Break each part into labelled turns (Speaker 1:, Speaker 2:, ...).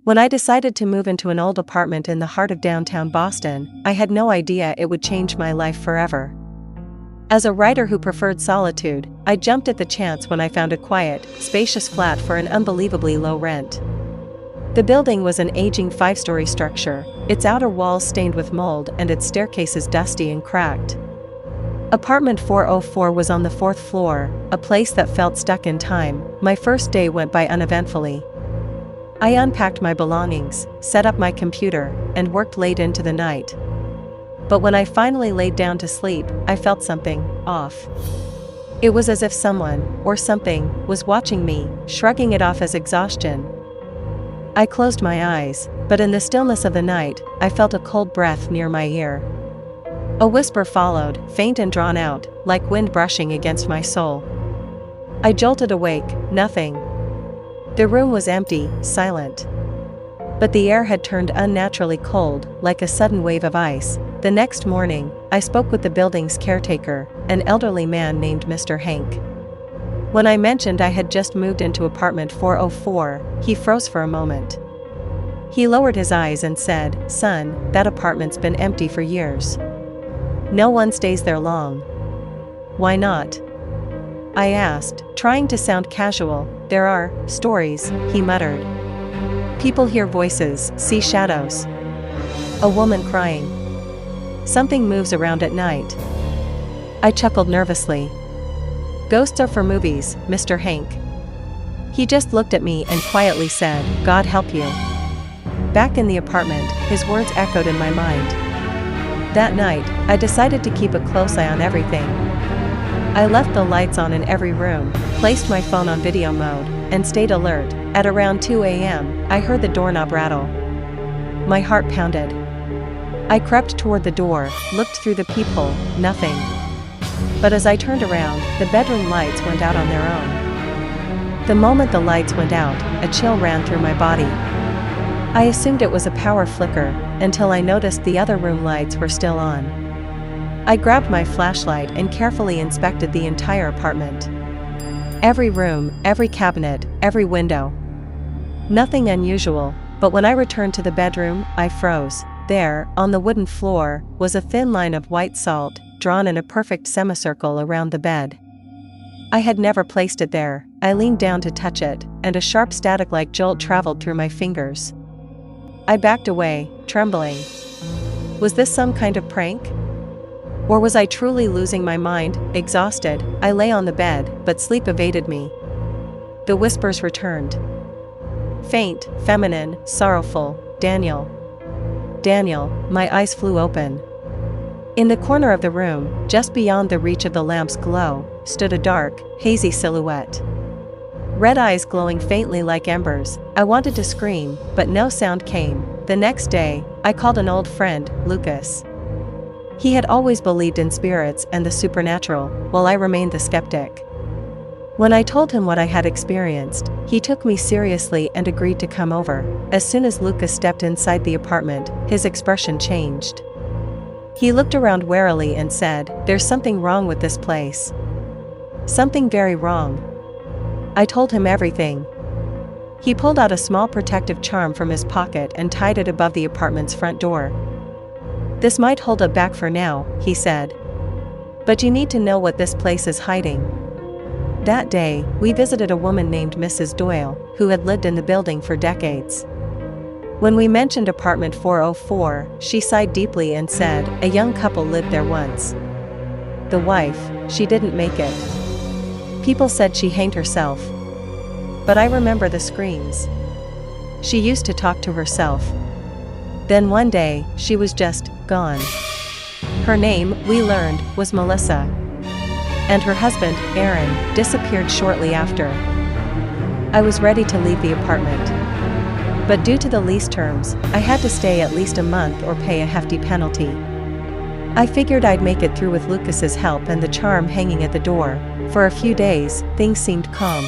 Speaker 1: When I decided to move into an old apartment in the heart of downtown Boston, I had no idea it would change my life forever. As a writer who preferred solitude, I jumped at the chance when I found a quiet, spacious flat for an unbelievably low rent. The building was an aging 5-story structure, its outer walls stained with mold and its staircases dusty and cracked. Apartment 404 was on the 4th floor, a place that felt stuck in time. My first day went by uneventfully. I unpacked my belongings, set up my computer, and worked late into the night. But when I finally laid down to sleep, I felt something off. It was as if someone, or something, was watching me, shrugging it off as exhaustion. I closed my eyes, but in the stillness of the night, I felt a cold breath near my ear. A whisper followed, faint and drawn out, like wind brushing against my soul. I jolted awake, nothing. The room was empty, silent. But the air had turned unnaturally cold, like a sudden wave of ice. The next morning, I spoke with the building's caretaker, an elderly man named Mr. Hank. When I mentioned I had just moved into apartment 404, he froze for a moment. He lowered his eyes and said, "Son, that apartment's been empty for years. No one stays there long." "Why not?" I asked, trying to sound casual. "There are stories," he muttered. "People hear voices, see shadows. A woman crying. Something moves around at night." I chuckled nervously. "Ghosts are for movies, Mr. Hank." He just looked at me and quietly said, "God help you." Back in the apartment, his words echoed in my mind. That night, I decided to keep a close eye on everything. I left the lights on in every room, placed my phone on video mode, and stayed alert. At around 2 a.m., I heard the doorknob rattle. My heart pounded. I crept toward the door, looked through the peephole, nothing. But as I turned around, the bedroom lights went out on their own. The moment the lights went out, a chill ran through my body. I assumed it was a power flicker, until I noticed the other room lights were still on. I grabbed my flashlight and carefully inspected the entire apartment. Every room, every cabinet, every window. Nothing unusual, but when I returned to the bedroom, I froze. There, on the wooden floor, was a thin line of white salt, drawn in a perfect semicircle around the bed. I had never placed it there. I leaned down to touch it, and a sharp static-like jolt traveled through my fingers. I backed away, trembling. Was this some kind of prank? Or was I truly losing my mind? Exhausted, I lay on the bed, but sleep evaded me. The whispers returned. Faint, feminine, sorrowful. "Daniel. Daniel." My eyes flew open. In the corner of the room, just beyond the reach of the lamp's glow, stood a dark, hazy silhouette. Red eyes glowing faintly like embers. I wanted to scream, but no sound came. The next day, I called an old friend, Lucas. He had always believed in spirits and the supernatural, while I remained the skeptic. When I told him what I had experienced, he took me seriously and agreed to come over. As soon as Lucas stepped inside the apartment, his expression changed. He looked around warily and said, "There's something wrong with this place. Something very wrong." I told him everything. He pulled out a small protective charm from his pocket and tied it above the apartment's front door. "This might hold it back for now," he said. "But you need to know what this place is hiding." That day, we visited a woman named Mrs. Doyle, who had lived in the building for decades. When we mentioned apartment 404, she sighed deeply and said, "A young couple lived there once. The wife, she didn't make it. People said she hanged herself. But I remember the screams. She used to talk to herself. Then one day, she was just gone." Her name, we learned, was Melissa. And her husband, Aaron, disappeared shortly after. I was ready to leave the apartment. But due to the lease terms, I had to stay at least a month or pay a hefty penalty. I figured I'd make it through with Lucas's help and the charm hanging at the door. For a few days, things seemed calm.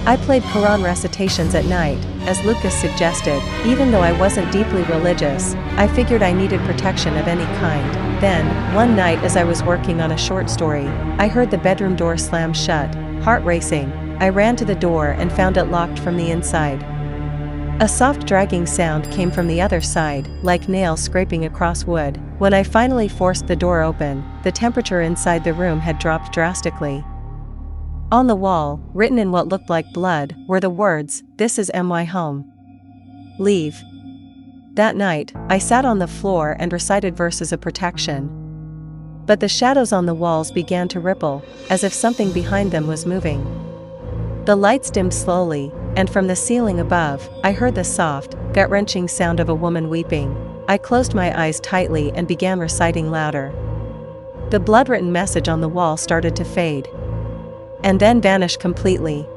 Speaker 1: I played Quran recitations at night, as Lucas suggested. Even though I wasn't deeply religious, I figured I needed protection of any kind. Then, one night as I was working on a short story, I heard the bedroom door slam shut. Heart racing, I ran to the door and found it locked from the inside. A soft dragging sound came from the other side, like nails scraping across wood. When I finally forced the door open, the temperature inside the room had dropped drastically. On the wall, written in what looked like blood, were the words, "This is my home. Leave." That night, I sat on the floor and recited verses of protection. But the shadows on the walls began to ripple, as if something behind them was moving. The lights dimmed slowly, and from the ceiling above, I heard the soft, gut-wrenching sound of a woman weeping. I closed my eyes tightly and began reciting louder. The blood-written message on the wall started to fade, and then vanish completely.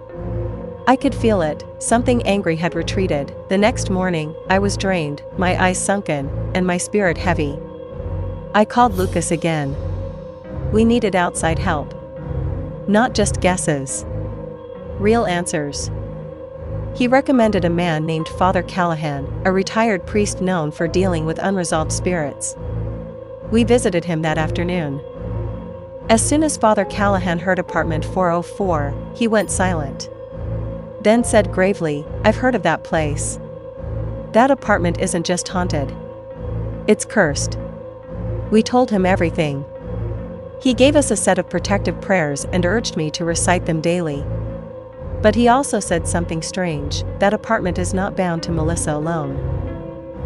Speaker 1: I could feel it, something angry had retreated. The next morning, I was drained, my eyes sunken, and my spirit heavy. I called Lucas again. We needed outside help. Not just guesses. Real answers. He recommended a man named Father Callahan, a retired priest known for dealing with unresolved spirits. We visited him that afternoon. As soon as Father Callahan heard apartment 404, he went silent. Then said gravely, "I've heard of that place. That apartment isn't just haunted. It's cursed." We told him everything. He gave us a set of protective prayers and urged me to recite them daily. But he also said something strange: that apartment is not bound to Melissa alone.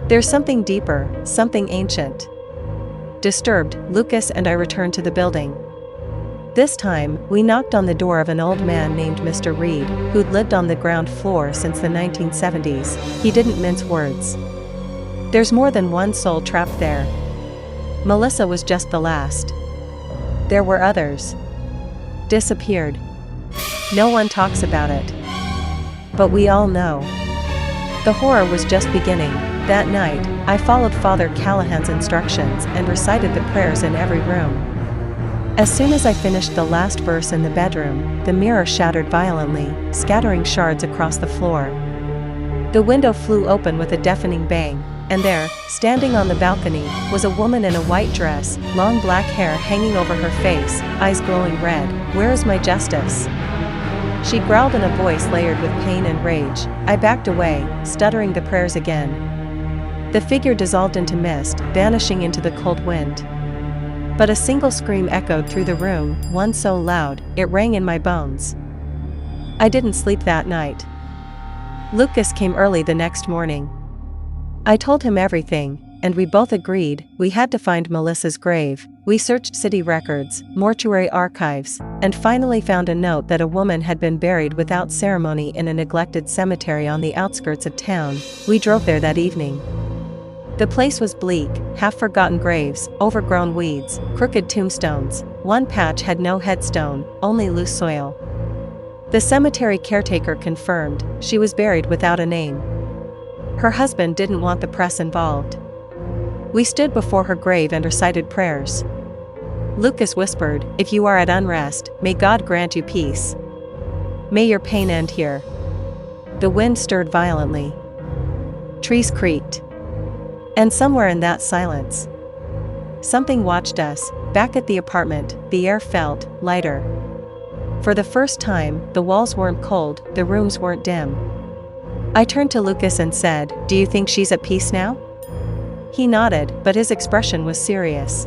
Speaker 1: There's something deeper, something ancient. Disturbed, Lucas and I returned to the building. This time, we knocked on the door of an old man named Mr. Reed, who'd lived on the ground floor since the 1970s. He didn't mince words. "There's more than one soul trapped there. Melissa was just the last. There were others. Disappeared. No one talks about it. But we all know." The horror was just beginning. That night, I followed Father Callahan's instructions and recited the prayers in every room. As soon as I finished the last verse in the bedroom, the mirror shattered violently, scattering shards across the floor. The window flew open with a deafening bang, and there, standing on the balcony, was a woman in a white dress, long black hair hanging over her face, eyes glowing red. "Where is my justice?" She growled in a voice layered with pain and rage. I backed away, stuttering the prayers again. The figure dissolved into mist, vanishing into the cold wind. But a single scream echoed through the room, one so loud, it rang in my bones. I didn't sleep that night. Lucas came early the next morning. I told him everything, and we both agreed we had to find Melissa's grave. We searched city records, mortuary archives, and finally found a note that a woman had been buried without ceremony in a neglected cemetery on the outskirts of town. We drove there that evening. The place was bleak, half-forgotten graves, overgrown weeds, crooked tombstones. One patch had no headstone, only loose soil. The cemetery caretaker confirmed she was buried without a name. Her husband didn't want the press involved. We stood before her grave and recited prayers. Lucas whispered, "If you are at unrest, may God grant you peace. May your pain end here." The wind stirred violently. Trees creaked. And somewhere in that silence, something watched us. Back at the apartment, the air felt lighter. For the first time, the walls weren't cold, the rooms weren't dim. I turned to Lucas and said, "Do you think she's at peace now?" He nodded, but his expression was serious.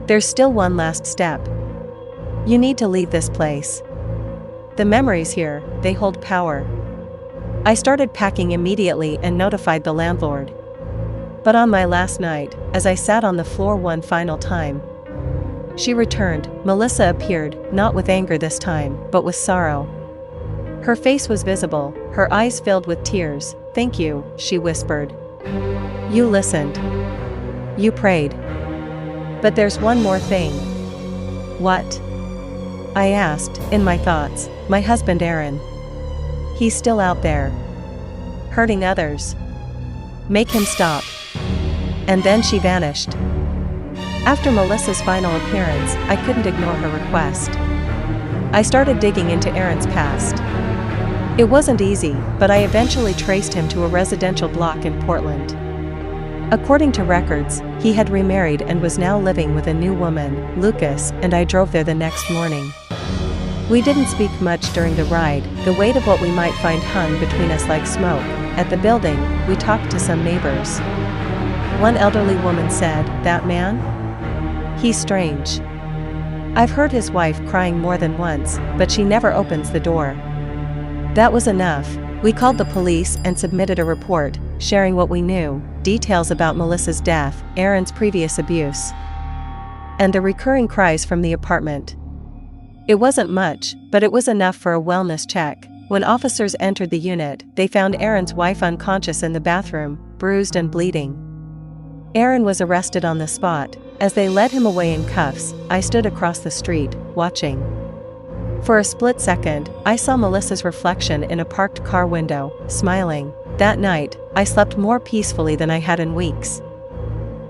Speaker 1: "There's still one last step. You need to leave this place. The memories here, they hold power." I started packing immediately and notified the landlord. But on my last night, as I sat on the floor one final time, she returned. Melissa appeared, not with anger this time, but with sorrow. Her face was visible, her eyes filled with tears. "Thank you," she whispered. "You listened. You prayed. But there's one more thing." "What?" I asked, in my thoughts. "My husband Aaron. He's still out there. Hurting others. Make him stop." And then she vanished. After Melissa's final appearance, I couldn't ignore her request. I started digging into Aaron's past. It wasn't easy, but I eventually traced him to a residential block in Portland. According to records, he had remarried and was now living with a new woman, Lucas, and I drove there the next morning. We didn't speak much during the ride, the weight of what we might find hung between us like smoke. At the building, we talked to some neighbors. One elderly woman said, "That man? He's strange. I've heard his wife crying more than once, but she never opens the door." That was enough. We called the police and submitted a report, sharing what we knew, details about Melissa's death, Aaron's previous abuse, and the recurring cries from the apartment. It wasn't much, but it was enough for a wellness check. When officers entered the unit, they found Aaron's wife unconscious in the bathroom, bruised and bleeding. Aaron was arrested on the spot. As they led him away in cuffs, I stood across the street, watching. For a split second, I saw Melissa's reflection in a parked car window, smiling. That night, I slept more peacefully than I had in weeks.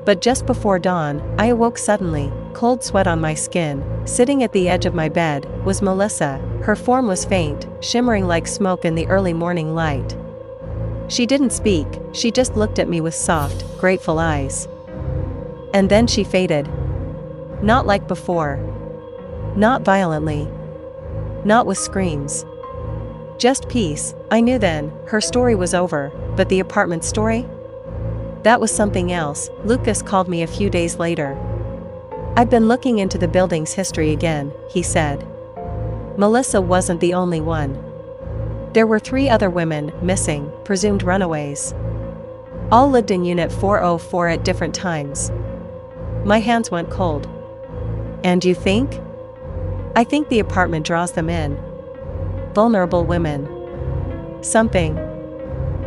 Speaker 1: But just before dawn, I awoke suddenly, cold sweat on my skin. Sitting at the edge of my bed was Melissa. Her form was faint, shimmering like smoke in the early morning light. She didn't speak, she just looked at me with soft, grateful eyes. And then she faded. Not like before. Not violently. Not with screams. Just peace. I knew then, her story was over, but the apartment story? That was something else. Lucas called me a few days later. "I've been looking into the building's history again," he said. Melissa wasn't the only one. There were 3 other women, missing, presumed runaways. All lived in Unit 404 at different times. My hands went cold. "And you think?" "I think the apartment draws them in. Vulnerable women. Something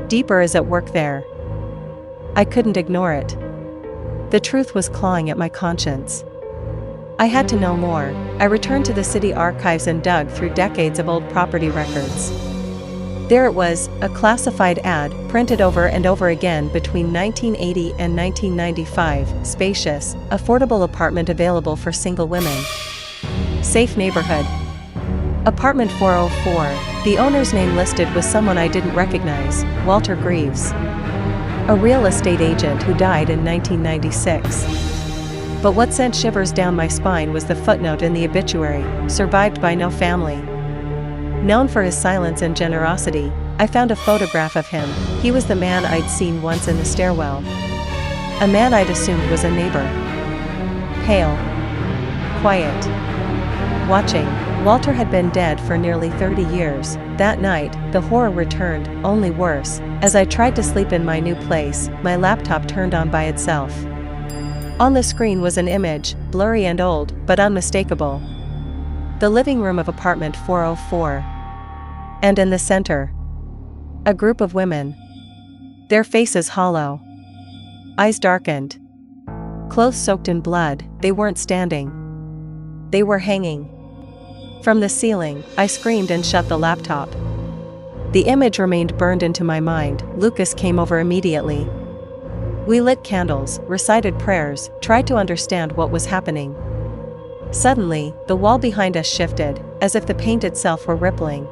Speaker 1: deeper is at work there." I couldn't ignore it. The truth was clawing at my conscience. I had to know more. I returned to the city archives and dug through decades of old property records. There it was, a classified ad, printed over and over again between 1980 and 1995, spacious, affordable apartment available for single women. Safe neighborhood. Apartment 404, the owner's name listed was someone I didn't recognize, Walter Greaves. A real estate agent who died in 1996. But what sent shivers down my spine was the footnote in the obituary, survived by no family. Known for his silence and generosity, I found a photograph of him. He was the man I'd seen once in the stairwell. A man I'd assumed was a neighbor. Pale. Quiet. Watching. Walter had been dead for nearly 30 years. That night, the horror returned, only worse. As I tried to sleep in my new place, my laptop turned on by itself. On the screen was an image, blurry and old, but unmistakable. The living room of apartment 404. And in the center, a group of women. Their faces hollow. Eyes darkened. Clothes soaked in blood. They weren't standing. They were hanging. From the ceiling, I screamed and shut the laptop. The image remained burned into my mind. Lucas came over immediately. We lit candles, recited prayers, tried to understand what was happening. Suddenly, the wall behind us shifted, as if the paint itself were rippling.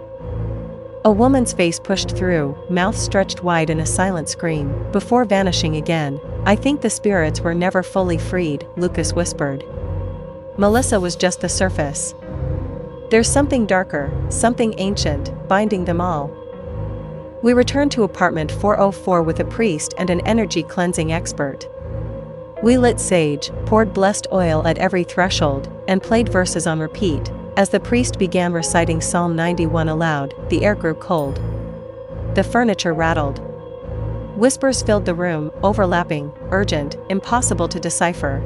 Speaker 1: A woman's face pushed through, mouth stretched wide in a silent scream, before vanishing again. "I think the spirits were never fully freed," Lucas whispered. "Melissa was just the surface. There's something darker, something ancient, binding them all." We returned to apartment 404 with a priest and an energy cleansing expert. We lit sage, poured blessed oil at every threshold, and played verses on repeat. As the priest began reciting Psalm 91 aloud, the air grew cold. The furniture rattled. Whispers filled the room, overlapping, urgent, impossible to decipher.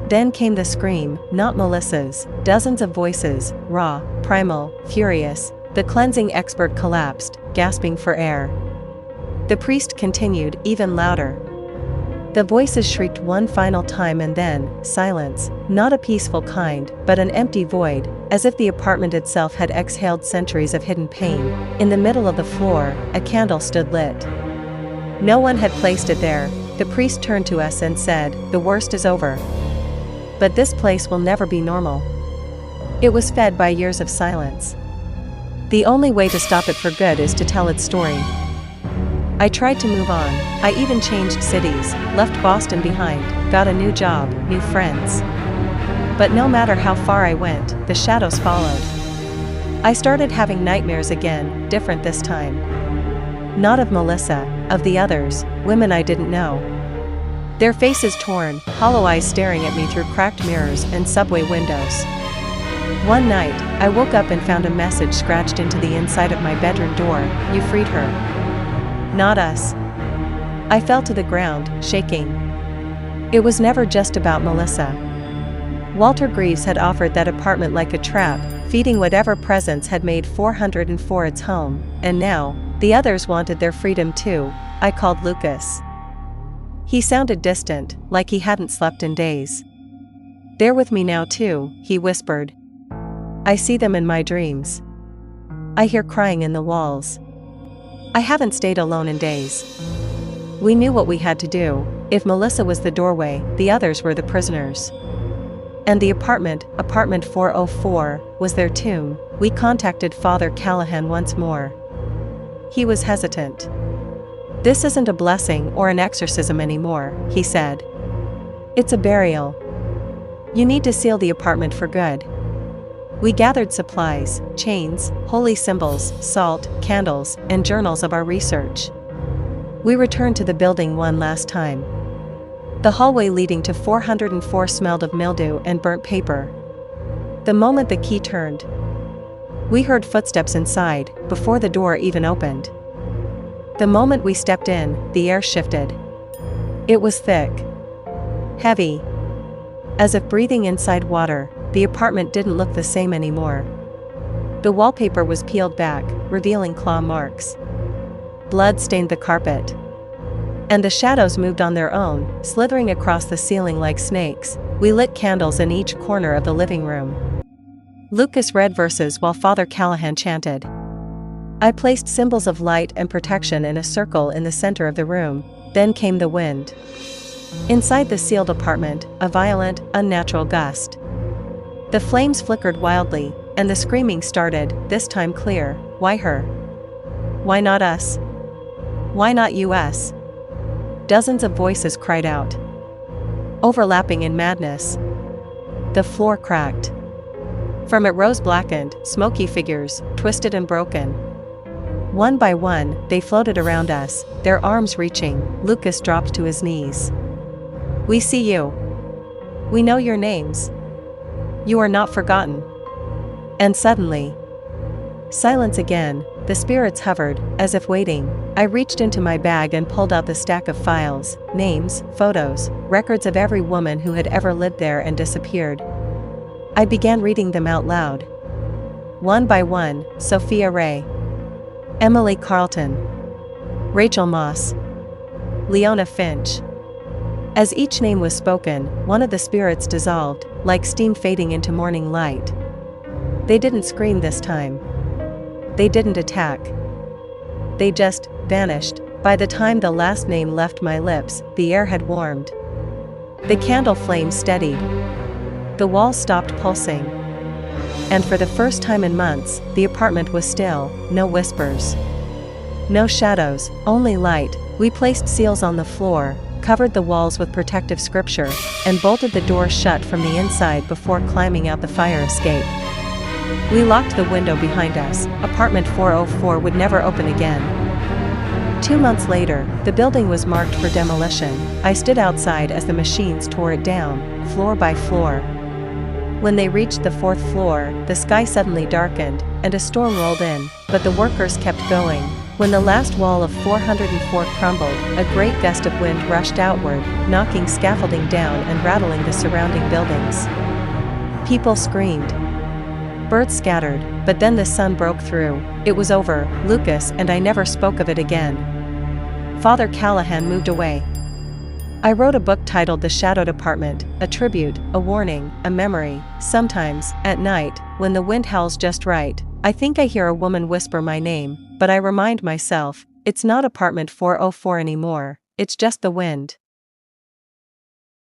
Speaker 1: Then came the scream, not Melissa's, dozens of voices, raw, primal, furious. The cleansing expert collapsed, gasping for air. The priest continued, even louder. The voices shrieked one final time and then, silence, not a peaceful kind, but an empty void, as if the apartment itself had exhaled centuries of hidden pain. In the middle of the floor, a candle stood lit. No one had placed it there. The priest turned to us and said, "The worst is over. But this place will never be normal." It was fed by years of silence. The only way to stop it for good is to tell its story. I tried to move on. I even changed cities, left Boston behind, got a new job, new friends. But no matter how far I went, the shadows followed. I started having nightmares again, different this time. Not of Melissa, of the others, women I didn't know. Their faces torn, hollow eyes staring at me through cracked mirrors and subway windows. One night, I woke up and found a message scratched into the inside of my bedroom door: "You freed her. Not us." I fell to the ground, shaking. It was never just about Melissa. Walter Greaves had offered that apartment like a trap, feeding whatever presence had made 404 its home, and now, the others wanted their freedom too. I called Lucas. He sounded distant, like he hadn't slept in days. "They're with me now too," he whispered. "I see them in my dreams. I hear crying in the walls." I haven't stayed alone in days. We knew what we had to do. If Melissa was the doorway, the others were the prisoners. And the apartment 404, was their tomb. We contacted Father Callahan once more. He was hesitant. "This isn't a blessing or an exorcism anymore," he said. "It's a burial. You need to seal the apartment for good." We gathered supplies, chains, holy symbols, salt, candles, and journals of our research. We returned to the building one last time. The hallway leading to 404 smelled of mildew and burnt paper. The moment the key turned, we heard footsteps inside, before the door even opened. The moment we stepped in, the air shifted. It was thick, heavy, as if breathing inside water. The apartment didn't look the same anymore. The wallpaper was peeled back, revealing claw marks. Blood stained the carpet. And the shadows moved on their own, slithering across the ceiling like snakes. We lit candles in each corner of the living room. Lucas read verses while Father Callahan chanted. I placed symbols of light and protection in a circle in the center of the room. Then came the wind. Inside the sealed apartment, a violent, unnatural gust. The flames flickered wildly, and the screaming started, this time clear. "Why her? Why not us? Why not us?" Dozens of voices cried out, overlapping in madness. The floor cracked. From it rose blackened, smoky figures, twisted and broken. One by one, they floated around us, their arms reaching. Lucas dropped to his knees. "We see you. We know your names. You are not forgotten." And suddenly, silence again. The spirits hovered, as if waiting. I reached into my bag and pulled out the stack of files, names, photos, records of every woman who had ever lived there and disappeared. I began reading them out loud. One by one: Sophia Ray, Emily Carlton, Rachel Moss, Leona Finch. As each name was spoken, one of the spirits dissolved, like steam fading into morning light. They didn't scream this time. They didn't attack. They just vanished. By the time the last name left my lips, the air had warmed. The candle flame steadied. The walls stopped pulsing. And for the first time in months, the apartment was still. No whispers. No shadows, only light. We placed seals on the floor, covered the walls with protective scripture, and bolted the door shut from the inside before climbing out the fire escape. We locked the window behind us. Apartment 404 would never open again. 2 months later, the building was marked for demolition. I stood outside as the machines tore it down, floor by floor. When they reached the 4th floor, the sky suddenly darkened, and a storm rolled in, but the workers kept going. When the last wall of 404 crumbled, a great gust of wind rushed outward, knocking scaffolding down and rattling the surrounding buildings. People screamed. Birds scattered, but then the sun broke through. It was over. Lucas and I never spoke of it again. Father Callahan moved away. I wrote a book titled The Shadowed Apartment, a tribute, a warning, a memory. Sometimes, at night, when the wind howls just right, I think I hear a woman whisper my name, but I remind myself, it's not apartment 404 anymore, it's just the wind.